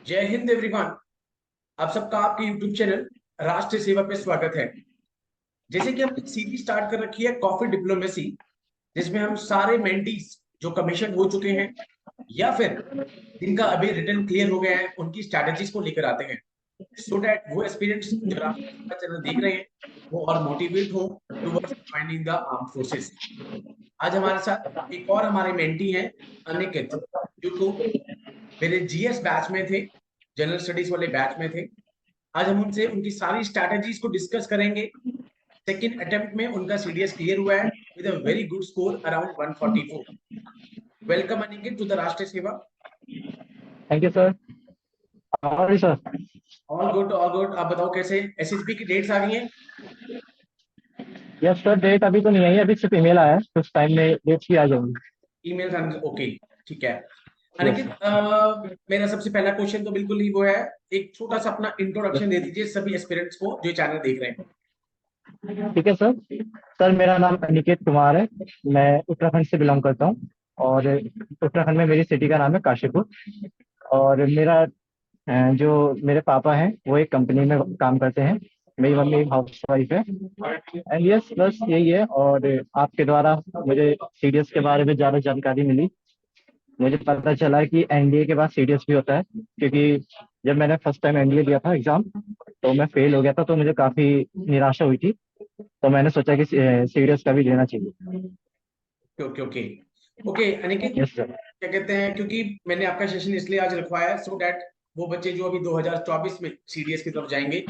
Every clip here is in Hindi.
जय हिंद एवरीवन। आप सबका आपके YouTube चैनल राष्ट्र सेवा पे स्वागत है। जैसे कि हमने सीरीज स्टार्ट कर रखी है कॉफी डिप्लोमेसी, जिसमें हम सारे मेंटीज जो कमीशन हो चुके हैं या फिर जिनका अभी रिटर्न क्लियर हो गया है उनकी स्ट्रैटेजीज को लेकर आते हैं, सो दैट वो एस्पिरेंट्स जो राष्ट्र सेवा चैनल देख रहे हैं वो और मोटिवेट हो towards joining the arm forces. आज हमारे साथ एक और हमारे मेंटी हैं, अनिकेत, जो मेरे जीएस बैच में थे, जनरल स्टडीज वाले बैच में थे। आज हम उनसे उनकी सारी स्ट्रैटेजीज को डिस्कस करेंगे। सेकंड अटेम्प्ट में उनका सीडीएस क्लियर हुआ है with a very good score around 144। Welcome Aniket to the राष्ट्रीय सेवा। Thank you sir. और sir. All good all good. आप बताओ कैसे एसएसबी की डेट्स आ गई हैं? यस सर, डेट अभी तो नहीं आई है, अभी सिर्फ ईमेल आया है, कुछ टाइम में डेट्स भी आ जाएंगी। ईमेल ओके, ठीक है। यस अनिकेत, मेरा सबसे पहला क्वेश्चन तो बिल्कुल ही वो है, एक छोटा सा अपना इंट्रोडक्शन दे दीजिए सभी एस्पिरेंट्स को जो चैनल देख रहे हैं। ठीक है सर। सर मेरा नाम अनिकेत कुमार है। मैं उत्तराखंड से बिलोंग करता हूँ। और उत्तराखंड में मेरी सिटी का नाम है काशीपुर। और जो मेरे पापा हैं वो एक कंपनी में काम करते हैं। मेरी मम्मी एक हाउस वाइफ है। एंड यस, बस यही है। और आपके द्वारा मुझे सीडीएस के बारे में ज़्यादा जानकारी मिली। मुझे पता चला कि एनडीए के बाद सीडीएस भी होता है, क्योंकि जब मैंने फर्स्ट टाइम एनडीए दिया था एग्जाम, तो मैं फेल हो गया था, तो मुझे काफी निराशा हुई थी। तो मैंने सोचा कि सीडीएस का भी देना चाहिए। Okay okay okay Aniket, yes sir. क्या कहते हैं, क्योंकि मैंने आपका सेशन इसलिए आज रखवाया है सो दैट वो बच्चे जो अभी 2024 में सीडीएस की तरफ जाएंगे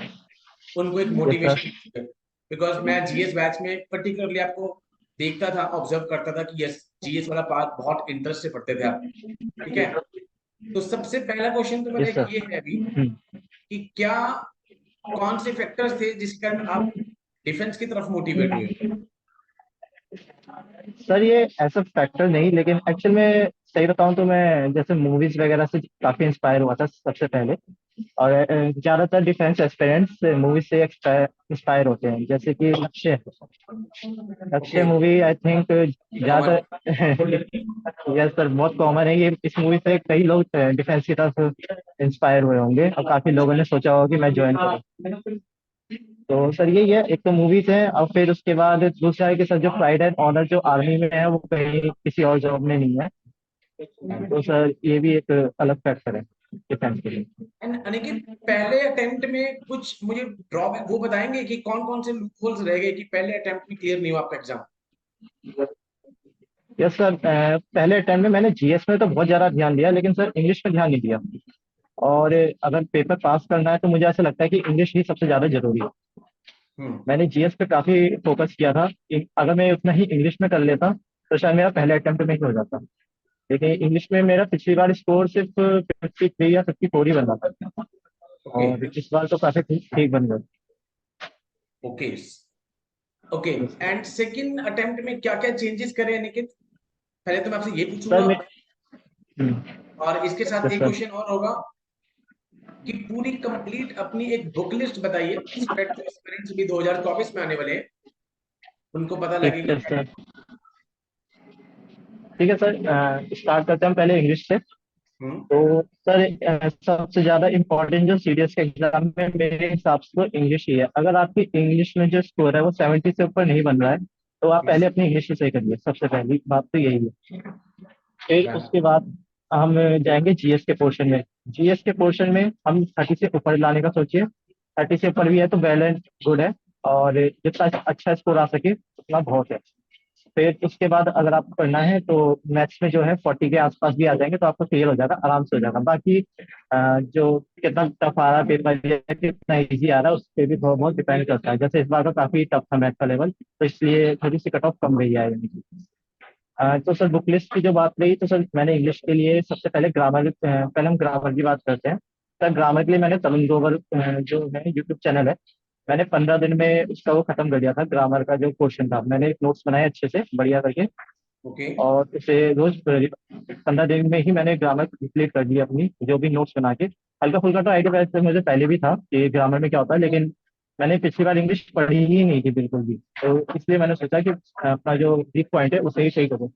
उनको एक यस सर। मोटिवेशन। बिकॉज मैं जीएस बैच में पर्टिकुलरली आपको देखता था, ऑब्जर्व करता था कि यस, जीएस वाला पार्ट बहुत इंटरेस्ट से पढ़ते थे आप। ठीक है, तो सबसे पहला क्वेश्चन तो मेरा यस एक सर। ये है अभी कि क्या, कौन से फैक्टर्स थे जिसके कारण आप डिफेंस की तरफ मोटिवेट हुए? सर ये ऐसा फैक्टर नहीं, लेकिन एक्चुअल में सही बताऊं तो मैं जैसे मूवीज वगैरह से काफी इंस्पायर हुआ था सबसे पहले। और ज्यादातर डिफेंस एस्पिरेंट्स मूवी से इंस्पायर होते हैं, जैसे कि लक्ष्य। ओके, लक्ष्य मूवी आई थिंक कॉमन। ज्यादा यस सर, बहुत कॉमन है ये। इस मूवी से कई लोग डिफेंस की तरफ इंस्पायर हुए होंगे, और काफी लोगों ने सोचा होगा कि मैं ज्वाइन करूँ। तो सर यही है, एक तो मूवीज है, और फिर उसके बाद दूसरा है कि सर जो प्राइड एंड ऑनर जो आर्मी में है वो कहीं किसी और जॉब में नहीं है। तो सर ये भी एक अलग फैक्टर है डिफेंस के लिए। एंड अनिकेत, पहले अटेम्प्ट में कुछ मुझे ड्रॉबैक वो बताएंगे कि कौन कौन से लूपहोल्स रह गए कि पहले अटेम्प्ट में क्लियर नहीं हुआ आपका एग्जाम? यस सर, पहले अटेम्प्ट में मैंने जीएस में तो बहुत ज्यादा ध्यान दिया, लेकिन सर इंग्लिश में ध्यान नहीं दिया। और अगर पेपर पास करना है तो मुझे ऐसा लगता है कि इंग्लिश ही सबसे ज्यादा जरूरी है। हम्म। मैंने जीएस पे काफी फोकस किया था। अगर मैं उतना ही इंग्लिश में कर लेता तो शायद मेरा पहले अटेम्प्ट में ही हो जाता। लेकिन इंग्लिश में मेरा पिछली बार स्कोर सिर्फ 53 या 54 ही बना था। ओके और इस बार तो काफी ठीक ठीक बन गया। Okay okay. And second attempt में क्या क्या चेंजेस करे अनिकेत? पहले तो मैं आपसे ये सर पूछूंगा, मैं और इसके साथ यस एक सर। क्वेश्चन और होगा कि पूरी कंप्लीट अपनी एक बुक लिस्ट बताइए सो दैट जो एस्पिरेंट्स भी 2024 में आने वाले हैं उनको पता ठीक लगे कि है सर। ठीक है सर, स्टार्ट करते हैं हम पहले इंग्लिश से। हम्म। तो सर सबसे ज्यादा इम्पोर्टेंट जो सीडीएस के एग्जाम में मेरे हिसाब से तो इंग्लिश ही है। अगर आपकी इंग्लिश में जो स्कोर है वो 70 से ऊपर नहीं बन रहा है, तो आप हम्म। पहले अपनी इंग्लिश से सही करिए। सबसे पहली बात तो यही है। फिर क्या? उसके बाद हम जाएंगे जीएस के पोर्शन में। जीएस के पोर्शन में हम 30 से ऊपर लाने का सोचिए। 30 से ऊपर भी है तो वेल एंड गुड है। और जितना अच्छा स्कोर आ सके उतना बहुत है। फिर उसके बाद अगर आपको करना है तो मैथ्स में जो है 40 के आसपास भी आ जाएंगे तो आपको क्लियर हो जाएगा, आराम से हो जाएगा। बाकी जो कितना टफ आ रहा है पेपर या कितना इजी आ रहा है उस पर भी थोड़ा बहुत डिपेंड करता है। जैसे इस बार तो काफी टफ था मैथ का लेवल, तो इसलिए थोड़ी सी कट ऑफ कम गई है यानी कि। तो सर बुक लिस्ट की जो बात रही, तो सर मैंने इंग्लिश के लिए सबसे पहले ग्रामर, पहले हम ग्रामर की बात करते हैं। सर ग्रामर के लिए मैंने तरुण ग्रोवर जो है यूट्यूब चैनल है, मैंने 15 दिन में उसका वो खत्म कर दिया था। ग्रामर का जो क्वेश्चन था मैंने एक नोट्स बनाए अच्छे से बढ़िया करके, ओके और उसे रोज 15 दिन में ही मैंने ग्रामर कंप्लीट कर दी अपनी जो भी नोट्स बना के। हल्का फुल्का तो आइडिया वैसे मुझे पहले भी था कि ग्रामर में क्या होता है, लेकिन मैंने पिछली बार इंग्लिश पढ़ी ही नहीं थी बिल्कुल भी, तो इसलिए मैंने सोचा कि अपना जो वीक पॉइंट है उसे ही सही करूँ।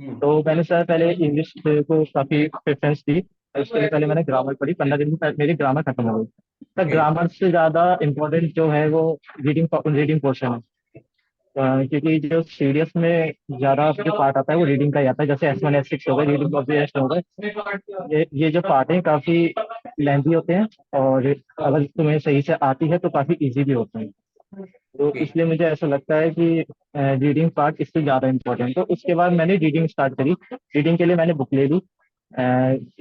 हम्म। तो मैंने सर पहले इंग्लिश को काफी प्रेफरेंस दी। उसके लिए पहले मैंने ग्रामर पढ़ी, 15 दिन में मेरी ग्रामर खत्म हो गई। तो ओके। ग्रामर से ज्यादा इम्पोर्टेंट जो है वो रीडिंग रीडिंग पोर्शन है। क्योंकि जो सीरियस में ज्यादा जो पार्ट आता है वो रीडिंग का ही आता है, जैसे S1 S6 हो गए, रीडिंग कॉम्प्रिहेंशन हो गए। ये जो पार्ट है काफी लेंथी होते हैं, और अगर तुम्हें सही से आती है तो काफी इजी भी होते हैं। तो ओके। इसलिए मुझे ऐसा लगता है कि रीडिंग पार्ट इससे ज्यादा इम्पोर्टेंट। तो उसके बाद मैंने रीडिंग स्टार्ट करी। रीडिंग के लिए मैंने बुक ले ली,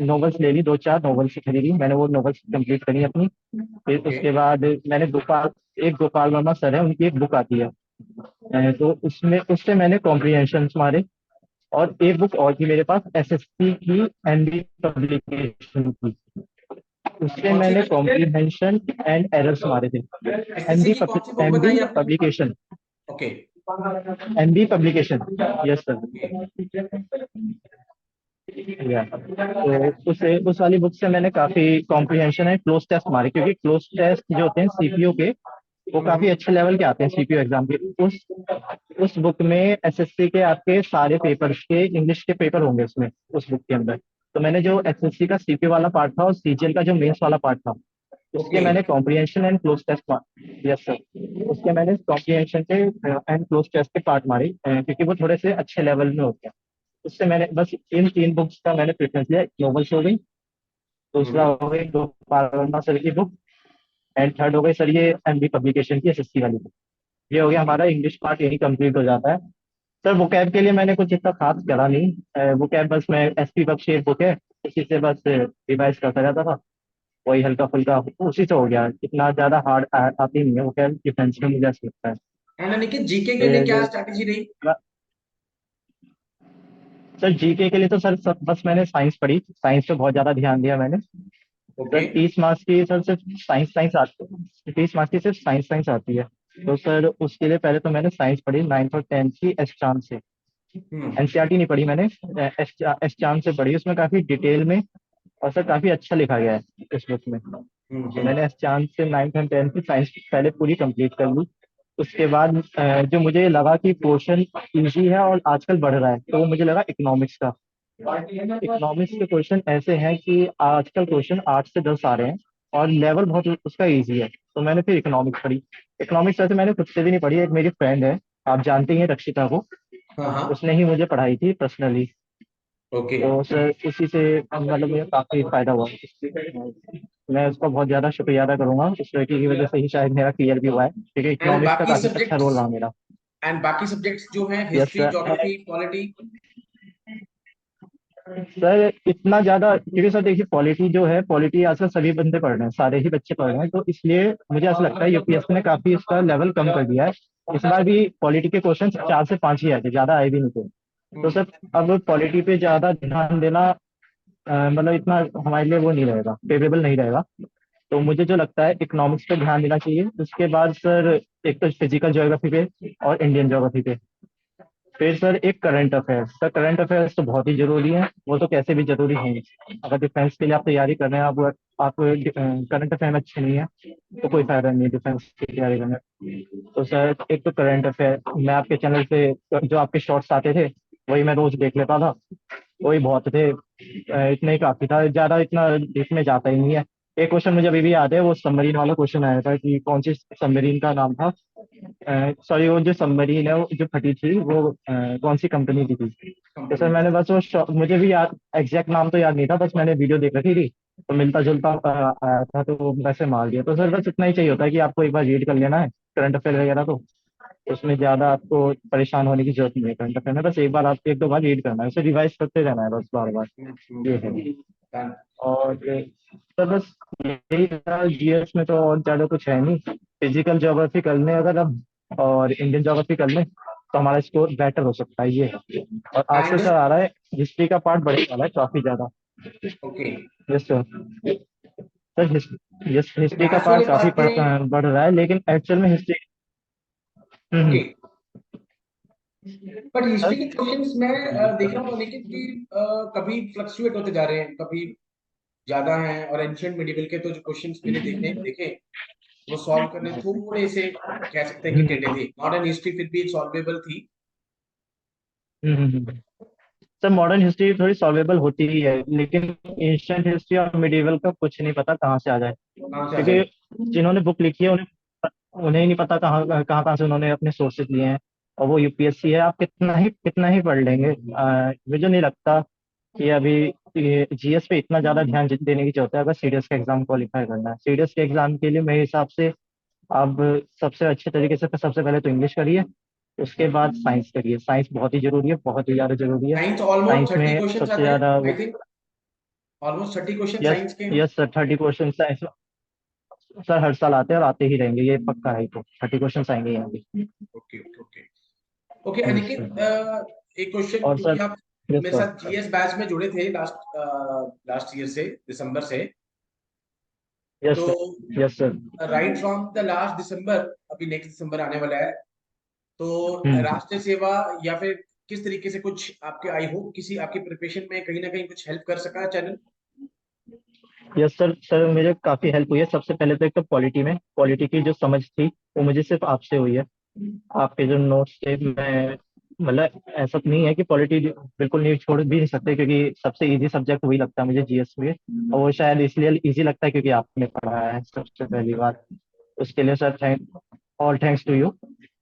नॉवेल्स ले ली, 2-4 नॉवेल्स खरीदी, मैंने वो नॉवेल्स कंप्लीट करी अपनी। फिर ओके। उसके बाद मैंने गोपाल वर्मा सर है, उनकी एक बुक आती है, तो उसमें उससे मैंने कॉम्प्रिहेंशन मारे। और एक बुक और थी मेरे पास, SSC की, एनबी पब्लिकेशन की, उससे कौन सी मैंने की? कॉम्प्रिहेंशन एंड एरर्स मारे थे। एसएससी एनबी की कौन सी बुक एनबी बताई आपने? Publication, okay. NB publication, yes sir. Okay. या तो उस वाली बुक से मैंने काफी कॉम्प्रिहेंशन है क्लोज टेस्ट मारे, क्योंकि क्लोज टेस्ट जो होते हैं सीपीयू के, वो काफी अच्छे लेवल के आते हैं सीपीयू एग्जाम के। उस बुक में एसएससी के आपके सारे पेपर्स के इंग्लिश के पेपर होंगे उसमें, उस बुक के अंदर। तो मैंने जो एसएससी का सीपीयू वाला पार्ट था और सीजीएल का जो मेंस वाला पार्ट था, उसके ओके। मैंने comprehension and cloze test, yes sir, उसके मैंने कॉम्प्रिहेंशन के एंड क्लोज टेस्ट के पार्ट मारे, क्योंकि वो थोड़े से अच्छे लेवल में होते हैं। उससे मैंने बस इन 3 बुक्स का मैंने प्रेफरेंस लिया। नॉवेल्स हो गई, दूसरा हम्म। हो गई गोपाल वर्मा सर की बुक, एंड थर्ड हो गई सर ये एमबी पब्लिकेशन की एसएससी वाली बुक। ये हो गया हमारा इंग्लिश पार्ट, यही कंप्लीट हो जाता है। सर वोकैब के लिए मैंने कुछ इतना खास करा नहीं, वोकैब बस मैं एसपी बख्शी एक बुक है, उसी से बस रिवाइज करता रहता था, वही हल्का फुल्का उसी से हो गया। इतना ज्यादा हार्ड आती नहीं है वोकैब डिफेंस में, मुझे ऐसा लगता है। एंड अनिकेत, जीके के लिए क्या फिर स्ट्रैटेजी रही? सर जीके के लिए तो सर बस मैंने साइंस पढ़ी, साइंस पे बहुत ज्यादा ध्यान दिया मैंने। ओके। सर 30 मार्क्स की सर सिर्फ साइंस साइंस आती है, 30 मार्क्स की सिर्फ साइंस साइंस आती है। तो सर उसके लिए पहले तो मैंने साइंस पढ़ी 9th और 10th की एस से। हम्म। एनसीईआरटी नहीं पढ़ी मैंने, एस से पढ़ी, उसमें काफी डिटेल में, और सर काफी अच्छा लिखा गया है इस बुक में। तो हम्म। मैंने एस से 9th और 10th की साइंस पहले पूरी कंप्लीट कर ली। उसके बाद जो मुझे लगा कि क्वेश्चन इजी है और आजकल बढ़ रहा है, तो वो मुझे लगा इकोनॉमिक्स का। इकोनॉमिक्स के क्वेश्चन ऐसे हैं कि आजकल क्वेश्चन 8 से 10 आ रहे हैं, और लेवल बहुत उसका इजी है, तो मैंने फिर इकोनॉमिक्स पढ़ी। इकोनॉमिक्स वैसे मैंने खुद से भी नहीं पढ़ी, एक मेरी फ्रेंड है, आप जानते ही हैं रक्षिता को, हाँ हाँ। उसने ही मुझे पढ़ाई थी पर्सनली। ओके। तो सर उसी से मतलब मुझे काफी फायदा हुआ। मैं उसका बहुत ज्यादा शुक्रिया अदा करूंगा, उस लड़की की वजह से ही शायद मेरा क्लियर भी हुआ है, क्योंकि एंड इकोनॉमिक्स का बाकी काफी अच्छा रोल सब्जेक्ट्स, रहा मेरा। जो हैं yes history, sir. Geography, polity? Sir इतना ज्यादा, क्योंकि सर देखिए पॉलिटी जो है, पॉलिटी आजकल सभी बंदे पढ़ रहे हैं, सारे ही बच्चे पढ़ रहे हैं, तो इसलिए मुझे ऐसा लगता है यूपीएससी ने काफी इसका लेवल कम कर दिया है। इस बार भी पॉलिटी के क्वेश्चन 4 से 5 ही आए थे, ज्यादा आए भी नहीं थे। तो हम्म। सर अब पॉलिटी पे ज्यादा ध्यान देना मतलब इतना हमारे लिए वो नहीं रहेगा, फेवरेबल नहीं रहेगा। तो मुझे जो लगता है इकोनॉमिक्स पे ध्यान देना चाहिए। उसके बाद सर एक तो फिजिकल ज्योग्राफी पे और इंडियन ज्योग्राफी पे, फिर सर एक current affairs. Sir current affairs तो बहुत ही जरूरी है, वो तो कैसे भी जरूरी है। अगर डिफेंस के लिए आप तैयारी कर रहे हैं, आप करंट अफेयर में अच्छे नहीं है, तो कोई हम्म। फायदा नहीं है डिफेंस की तैयारी करने में। तो सर एक तो करंट अफेयर, मैं आपके चैनल पे जो आपके शॉर्ट्स आते थे वही मैं रोज देख लेता था, वही बहुत थे, इतना ही काफी था, ज्यादा इतना डीप में जाता ही नहीं है। एक क्वेश्चन मुझे अभी भी याद है, वो सबमरीन वाला क्वेश्चन आया था कि कौन सी सबमरीन का नाम था, सॉरी वो जो सबमरीन है वो जो फटी थी वो कौन सी कंपनी की थी। तो सर कंपनी। मैंने बस मुझे भी याद, एग्जैक्ट नाम तो याद नहीं था, बस मैंने वीडियो देख रखी थी, तो मिलता जुलता आया था, तो वो वैसे मार दिया। तो सर बस इतना ही चाहिए होता है कि आपको एक बार रीड कर लेना है करंट अफेयर वगैरह, तो उसमें ज्यादा आपको परेशान होने की जरूरत नहीं है। करंट अफेयर में बस एक बार आप 1-2 बार रीड करना है, उसे रिवाइज करते रहना है बस बार बार, ये है। Done. और सर बस यही था, जीएस में तो और ज्यादा कुछ है नहीं। फिजिकल ज्योग्राफी कर लें अगर अब, और इंडियन ज्योग्राफी कर लें, तो हमारा स्कोर बेटर हो सकता है, ये है। और आजकल एंड सर आ रहा है हिस्ट्री का पार्ट बढ़ने वाला है काफी ज्यादा। Okay. Yes sir. Sir yes, history का मैथ्स वाले पार्ट काफी पार्ट में। बढ़ रहा है, लेकिन एक्चुअल में history. Okay. Hmm. But history sir के क्वेश्चंस में देख रहा हूँ अनिकेत कि कभी फ्लक्चुएट होते जा रहे हैं, कभी ज्यादा हैं, और एंशियंट मिडिवल के तो जो क्वेश्चंस मैंने देखे वो सॉल्व करने थोड़े से, कह सकते हैं कि टेढ़े हम्म थे। मॉडर्न हिस्ट्री फिर भी सॉल्वेबल थी। हम्म हम्म, हम्म। सर मॉडर्न हिस्ट्री थोड़ी सॉल्वेबल होती ही है, लेकिन एंशियंट हिस्ट्री और मिडिवल का कुछ नहीं पता कहाँ से आ जाए, कहाँ से आ जाए? क्योंकि जिन्होंने बुक लिखी है उन्हें उन्हें ही नहीं पता कहाँ कहाँ कहाँ से उन्होंने अपने सोर्सेज लिए हैं। और वो यूपीएससी है, आप कितना ही पढ़ लेंगे, मुझे नहीं लगता कि अभी ये जीएस पे इतना ज्यादा ध्यान देने की जरूरत है अगर सीडीएस का एग्जाम क्वालिफाई करना है। सीडीएस के एग्जाम के लिए मेरे हिसाब से आप सबसे अच्छे तरीके से सबसे पहले तो इंग्लिश करिए, उसके बाद साइंस करिए। साइंस बहुत ही जरूरी है, बहुत ही ज्यादा जरूरी है। साइंस ऑलमोस्ट साइंस 30 में क्वेश्चन सबसे आते हैं ज्यादा I think, almost 30 question yes science के। Yes sir 30 question science sir हर साल आते हैं और आते ही रहेंगे, ये पक्का है। तो 30 क्वेश्चन आएंगे यहाँ भी। Okay okay okay okay yes Aniket, sir. एक क्वेश्चन, और क्योंकि सर आप यस मेरे सर। साथ जीएस बैच में जुड़े थे लास्ट लास्ट ईयर से, दिसंबर से। यस तो sir. Yes sir. Right from the last December, अभी नेक्स्ट दिसंबर आने वाला है, तो हम्म। राष्ट्रीय सेवा या फिर किस तरीके से कुछ आपके, आई होप किसी आपकी प्रिपरेशन में कहीं ना कहीं कुछ हेल्प कर सका चैनल। Yes sir. सर मुझे काफी हेल्प हुई है। सबसे पहले तो एक तो पॉलिटी की जो समझ थी वो मुझे सिर्फ आपसे हुई है। आपके जो नोट्स थे, मैं मतलब ऐसा तो नहीं है कि पॉलिटी बिल्कुल नहीं, छोड़ भी नहीं सकते, क्योंकि सबसे इजी सब्जेक्ट वही लगता है मुझे जीएस में। और वो शायद इसलिए इजी लगता है क्योंकि आपने पढ़ा है सबसे पहली बार। उसके लिए sir all thanks to you.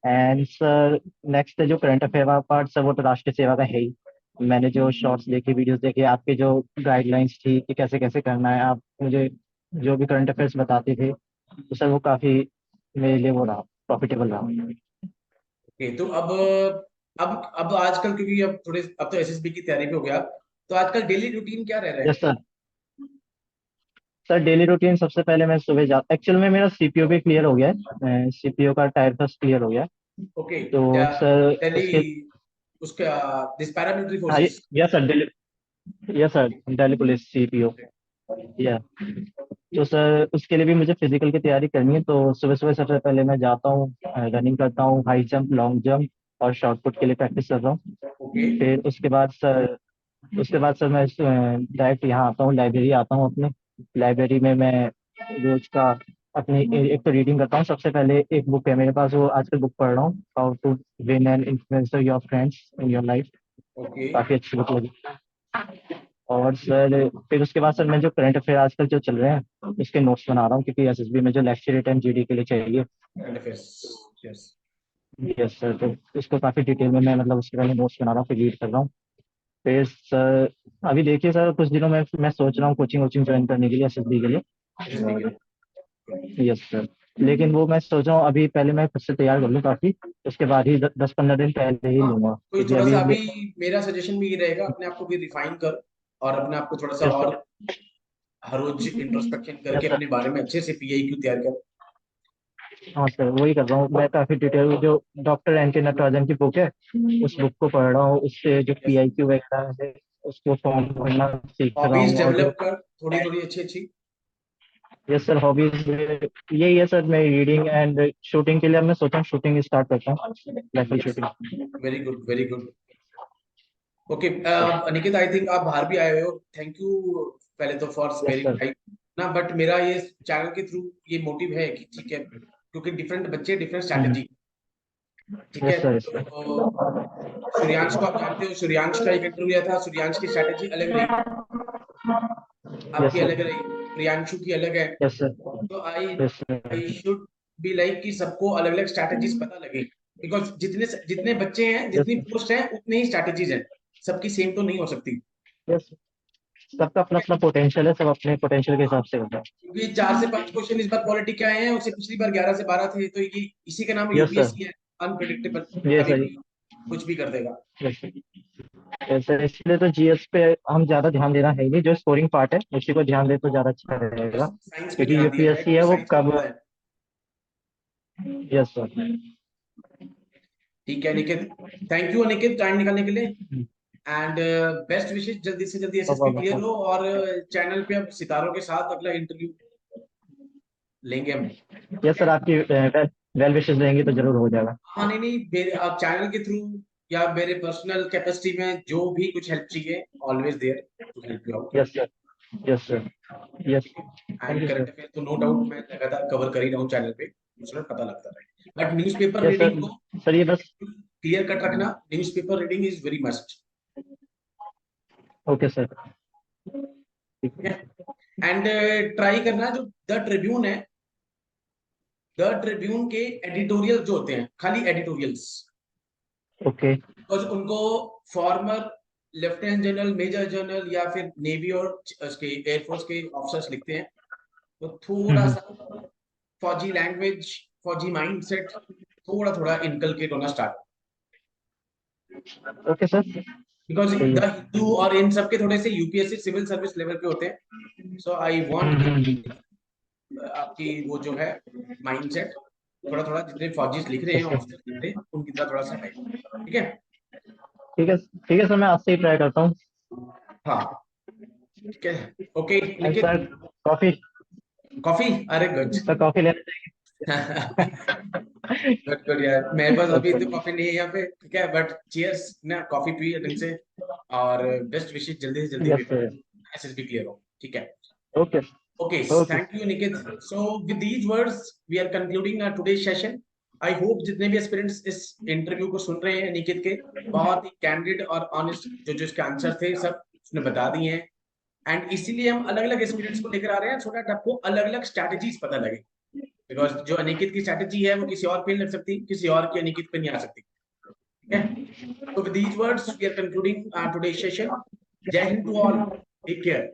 And sir next जो करंट अफेयर वाला पार्ट सर, वो तो राष्ट्रीय सेवा का है ही। मैंने जो शॉर्ट्स देखे, वीडियोस देखे, आपके जो गाइडलाइंस थी कि कैसे कैसे करना है, आप मुझे जो भी करंट अफेयर्स बताते थे, तो सर वो काफी मेरे लिए वो रहा, प्रॉफिटेबल रहा। ओके, तो अब आजकल, क्योंकि अब थोड़े, अब तो एसएसबी की तैयारी पे हो गया, तो आजकल डेली रूटीन क्या रह रहा है? Yes sir. Sir daily routine सबसे पहले मैं सुबह जा, एक्चुअल में मेरा सीपीओ भी क्लियर हो गया है, सीपीओ का टायर फर्स्ट क्लियर हो गया है। ओके, तो सर दिल्ली, उसके, उसका दिस पैरामिलिट्री हाँ forces. Yes sir Delhi, yes sir Delhi police CPO. या तो सर उसके लिए भी मुझे फिजिकल की तैयारी करनी है, तो सुबह सुबह सबसे पहले मैं जाता हूँ, रनिंग करता हूँ, हाई जंप, लॉन्ग जंप और शॉर्ट पुट के लिए प्रैक्टिस कर रहा हूँ। ओके, फिर उसके बाद सर मैं डायरेक्ट यहाँ आता हूँ, लाइब्रेरी आता हूँ अपने। लाइब्रेरी में मैं रोज का अपनी एक तो रीडिंग करता हूँ। सबसे पहले एक बुक है मेरे पास, वो आजकल बुक पढ़ रहा हूँ, how to win and influence your friends in your life. Okay, काफी अच्छी बुक लगी। और सर फिर उसके बाद सर मैं जो करंट अफेयर आजकल जो चल रहे हैं उसके नोट्स बना रहा हूँ, क्योंकि एसएसबी में जो लेक्चर रिटर्न जीडी के लिए चाहिए। Current affairs, yes. Yes sir. तो इसको काफी डिटेल में मैं मतलब उसके पहले नोट्स बना रहा हूँ, फिर रीड कर रहा हूँ। फिर सर अभी देखिए सर, कुछ दिनों में मैं सोच रहा हूँ कोचिंग वोचिंग ज्वाइन करने के लिए एसएसबी के लिए। एसएसबी के लिए। Yes sir. लेकिन वो मैं सोच रहा हूँ अभी पहले मैं खुद से तैयार कर लूँ काफी, उसके बाद ही 10-15 दिन पहले ही हाँ, लूंगा, कोई क्योंकि थोड़ा सा अभी। अभी, मेरा सजेशन भी ये रहेगा, अपने आप को भी रिफाइन कर, और अपने आप को थोड़ा सा यस और सर। हर रोज इंट्रोस्पेक्शन यस करके सर। अपने बारे में अच्छे से पीआई क्यू तैयार कर। हाँ सर वही कर रहा हूँ मैं, काफी डिटेल जो डॉक्टर एन के नटराजन की बुक है उस बुक को पढ़ रहा हूँ, उससे जो यस, पीआईक्यू वगैरह है उसको फॉर्म भरना सीख रहा हॉबीज हूँ। और जो डेवलप कर थोड़ी थोड़ी अच्छी अच्छी। यस सर हॉबीज यही है सर, मैं रीडिंग एंड शूटिंग के लिए अब मैं सोचा हूँ शूटिंग स्टार्ट करता हूँ, rifle yes, shooting. Very good very good. Okay Aniket, I think आप बाहर भी आए हुए हो, थैंक यू पहले तो for yes sparing sir. Time ना, बट मेरा ये चैनल के थ्रू ये मोटिव है कि ठीक है, क्योंकि डिफरेंट बच्चे डिफरेंट स्ट्रैटेजी, ठीक है। Yes sir. यस तो सूर्यांश को आप जानते हो, सूर्यांश का एक इंटरव्यू लिया था, सूर्यांश की स्ट्रैटेजी अलग रही, आपकी सर। अलग रही, प्रियांशु की अलग है। Yes sir. तो I yes I sir. Should be like कि सबको अलग अलग स्ट्रैटेजीज पता लगे, बिकॉज जितने जितने बच्चे हैं, यस जितनी पोस्ट है, उतने ही स्ट्रैटेजीज हैं, सबकी सेम तो नहीं हो सकती। यस सबका अपना अपना पोटेंशियल है, सब अपने पोटेंशियल के हिसाब से होता है। क्योंकि 4 से 5 क्वेश्चन इस बार पॉलिटी के आए हैं, उससे पिछली बार 11 से 12 थे, तो ये इसी का नाम यस सर। यूपीएससी है, अनप्रिडिक्टेबल, ये कभी सर। भी कुछ भी कर देगा। Yes sir. इसलिए तो जीएस पे हम ज्यादा ध्यान देना है ही नहीं, जो स्कोरिंग पार्ट है उसी को ध्यान दे तो ज्यादा अच्छा रहेगा, साइंस पे क्योंकि ध्यान दिया जाए, यूपीएससी है क्योंकि वो साइंस में कब। पता है। Yes sir. ठीक है Aniket, thank you Aniket time निकालने के लिए, एंड बेस्ट विशेष, जल्दी से जल्दी एसएसबी क्लियर हो, और चैनल पे अब सितारों के साथ अगला इंटरव्यू लेंगे हम। यस ठीक सर, है, आपकी वेल विशेष रहेंगी तो जरूर हो जाएगा। हाँ नहीं नहीं, मेरे आप चैनल के थ्रू या मेरे पर्सनल कैपेसिटी में जो भी कुछ हेल्प चाहिए, always there to help you out. Yes sir. Yes sir. Yes. ठीक है, thank and you current sir. Affair तो नो डाउट मैं लगातार कवर कर ही रहा हूँ चैनल पे, मुझे पता लगता है, but newspaper yes reading sir. को सर ये बस क्लियर कट रखना, newspaper reading is very must. Okay sir. ठीक ठीक है। है। एंड ट्राई करना जो द ट्रिब्यून है, द ट्रिब्यून के एडिटोरियल जो होते हैं, खाली एडिटोरियल्स, ओके। बिकॉज उनको former lieutenant general, major general या फिर नेवी और उसके एयरफोर्स के ऑफिसर्स लिखते हैं, तो थोड़ा हम्म। सा फौजी लैंग्वेज, फौजी माइंडसेट थोड़ा थोड़ा इनकलकेट होना स्टार्ट, ओके सर। बिकॉज सही द है। हिंदू और इन सब के थोड़े से यूपीएससी सिविल सर्विस लेवल पे होते हैं, सो आई वांट कि हम्म। आपकी वो जो है माइंडसेट थोड़ा थोड़ा जितने फौजी लिख रहे हैं, ओके। ऑफिसर लिख रहे हैं, उनकी तरह थोड़ा सा है। ठीक है। ठीक है, ठीक है सर, मैं आज से ही ट्राई करता हूँ। हाँ ठीक है। Okay and Nikhit, sir, coffee. Coffee, अरे गुड। सर कॉफी लेना गुड गुड यार, मेरे पास अभी चाहिए। तो कॉफी नहीं है यहाँ पे, ठीक है, बट चीयर्स ना, कॉफी पी ढंग से, और बेस्ट विशेष जल्दी से जल्दी यस पेपर सर। एसएस भी क्लियर हो। ठीक है। Okay. Okay, okay. thank you, Niket. So, with these words, we are concluding our today's session. I hope जितने भी एस्पिरेंट्स इस इंटरव्यू को सुन रहे हैं निकित के, बहुत ही कैंडिड और ऑनेस्ट जो जो इसके आंसर थे सब उसने बता दिए हैं, एंड इसीलिए हम अलग अलग एस्पिरेंट्स को लेकर आ रहे हैं, सो दैट आपको अलग अलग स्ट्रैटेजीज पता लगे, बिकॉज जो अनिकित की स्ट्रैटेजी है वो किसी और पे नहीं लग सकती, किसी और की अनिकित पे नहीं आ सकती। ठीक है। So with these words, we are concluding today's session. Jai Hind to all. Take care.